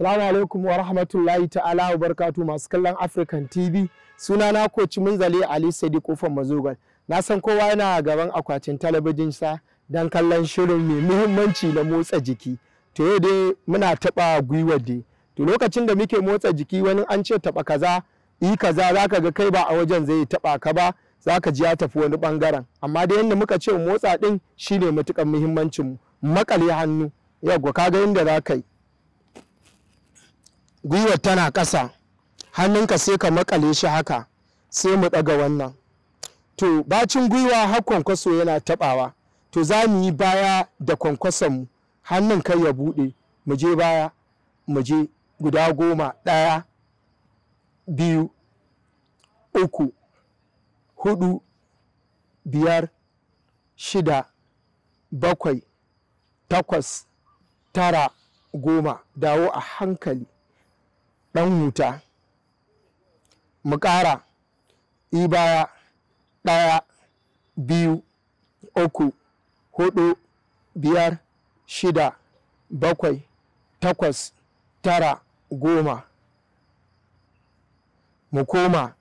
Assalamu alaikum wa rahmatullahi ta'ala wa barakatuh masu kallon African TV. Sunana Coach Munzali Ali Sadiq kofar Mazugal. Na san kowa yana gaban akwatin talabijin sa dan kallon shirin mai muhimmanci na motsa jiki. To yau dai muna taba gwiwar dai. To lokacin da muke motsa jiki wani an ce taba kaza, yi kaza zaka ga kai ba a wajen zai taba ka ba, zaka ji ya tafi wani bangaren. Amma dai yanda muka ce motsa din shine mutukan muhimmancin mu. Makale hannu. Yau ka ga inda zaka yi. Gwiwar tana ƙasa, hannunka sai ka makale shi haka, sai mu ɗaga wannan. To bacin gwiwa har kwankwaso yana taɓawa. To za mu yi baya da kwankwason mu, hannun kai ya buɗe, mu je baya, mu je guda 10, 1, 2, 3, 4, 5, 6, 7, 8, 9, 10. Dawo a hankali. Ɗan huta, mu ƙara, yi baya, 1, 2, 3, 4, 5, 6, 7, 8, 9, 10. Mu koma,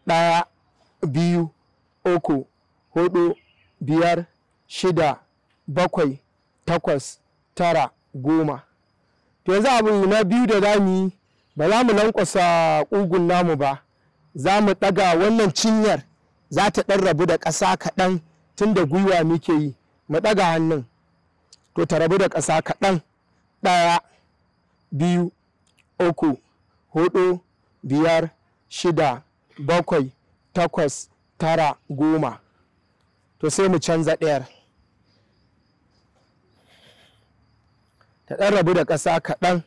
1, 2, 3, 4, 5, 6, 7, 8, 9, 10. To yanzu abu na biyu da za mu yi, ba za mu lankwasa ƙugun namu ba, za mu ɗaga wannan cinyar za ta ɗan rabu da ƙasa kaɗan tun da gwiwa muke yi, mu ɗaga hannun to ta rabu da ƙasa kaɗan. 1, 2, 3, 4, 5, 6, 7, 8, 9, 10. To sai mu canza ɗayar. Ta ɗan rabu da ƙasa kaɗan.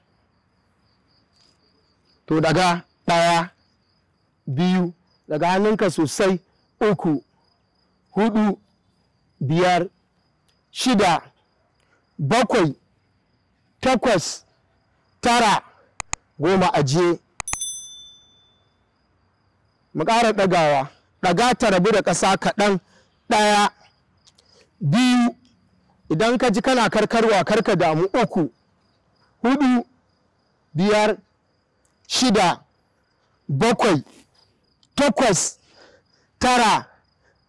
To daga 1, 2, daga hannunka sosai, 3, 4, 5, 6, 7, 8, 9, 10 ajiye. Mu ƙara ɗagawa, ɗaga ta rabu da ƙasa kaɗan. 1, 2, idan ka ji kana karkarwa karka damu. 3, 4, 5, 6, 7, 8, 9,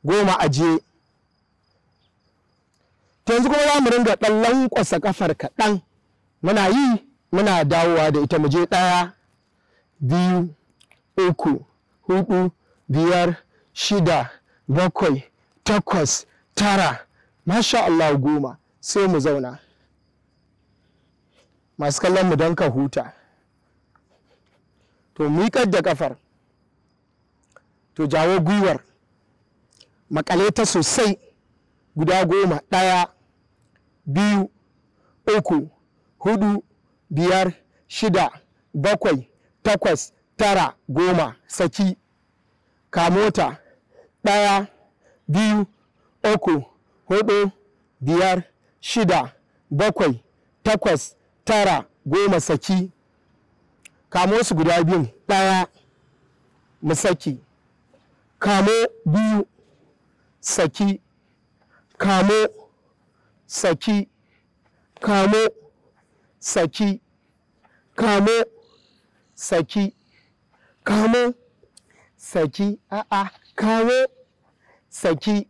10 ajiye. To yanzu kuma za mu ringa ɗan lankwasa kafar kaɗan, muna yi muna dawowa da ita. mu je 1, 2, 3, 4, 5, 6, 7, 8, 9. Masha Allah 10. Sai mu zauna. Masu kallon mu don ka huta. To miƙar da kafar. To jawo gwiwar. Makale ta sosai. Guda 10. 1, 2, 3, 4, 5, 6, 7, 8, 9, 10. Saki. Kamota. 1, 2, 3, 4, 5, 6, 7, 8, 9, 10. Saki. Kamo su guda biyun. 1, mu saki. Kamo 2, saki. Kamo, saki. Kamo, saki. Kamo, saki. Kamo, saki. Kamo, saki.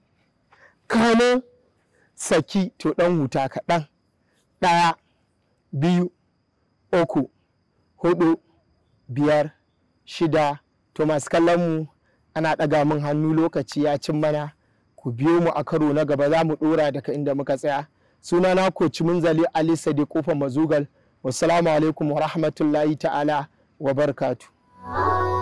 Kamo, saki. To ɗan huta kaɗan. 1, 2, 3, 4, 5, 6. To masu kallon mu ana ɗaga min hannu, lokaci ya cin mana. Ku biyo mu a karo na gaba, za mu ɗora daga inda muka tsaya. Sunana Coach Munzali Ali Sadiq kofar Mazugal. Wassalamu alaikum wa rahmatullahi ta'ala wa barakatuh.